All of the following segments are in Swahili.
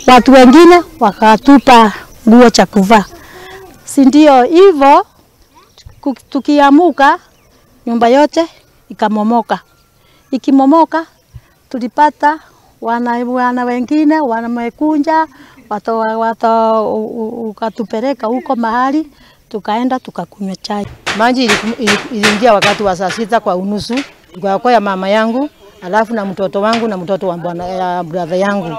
watu wengine wakatupa nguo cha kuvaa. Si ndio hivyo, tukiamuka nyumba yote ikamomoka. Ikimomoka tulipata wana wengine wanamekunja ukatupeleka huko mahali, tukaenda tukakunywa chai. Maji iliingia wakati wa saa 6 kwa unusu kwa ya mama yangu, alafu na mtoto wangu na mtoto wa brother yangu.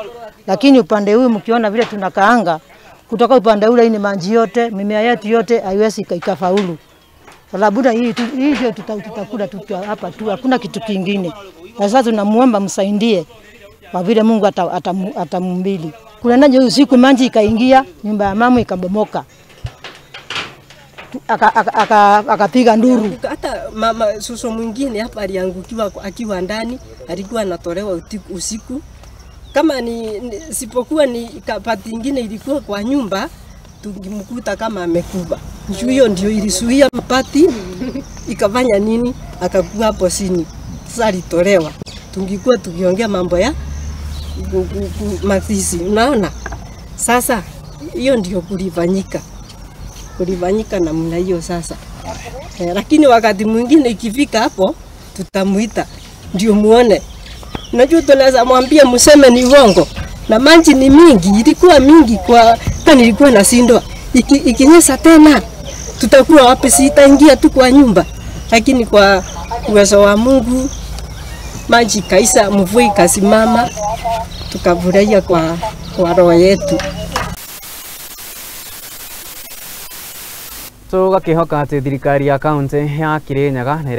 Lakini upande huu mkiona vile tunakaanga, kutoka upande ule ni maji yote, mimea yetu yote haiwezi ikafaulu. Labda hii ndio tutakula hapa tu, hakuna kitu kingine. Sasa tunamuomba msaidie kwa vile Mungu atamumbili. Kunaje usiku maji ikaingia, nyumba ya mama ikabomoka. Akapiga nduru. Hata mama suso mwingine hapa aliangukiwa akiwa ndani, alikuwa anatolewa usiku. Kama sipokuwa ni kapati ingine ilikuwa kwa nyumba, tungimkuta kama amekufa. Hiyo ndio ilisuia mapati ikafanya nini, akakuwa hapo chini. Sasa alitolewa. Tungikuwa tukiongea mambo ya matisi. Unaona? Sasa hiyo ndio kulifanyika namna hiyo sasa. Lakini wakati mwingine ikifika hapo tutamuita ndio muone. Unajua tunaweza mwambia mseme ni uongo. Na maji ni mingi, ilikuwa mingi kwa nilikuwa nasindwa. Ikinyesha tena tutakuwa wapi? Sitaingia tu kwa nyumba. Lakini kwa uwezo wa Mungu maji kaisa, mvua ikasimama, tukafurahia kwa roho yetu. So gakihoka ati thirikari ya kaunti ya Kirinyaga na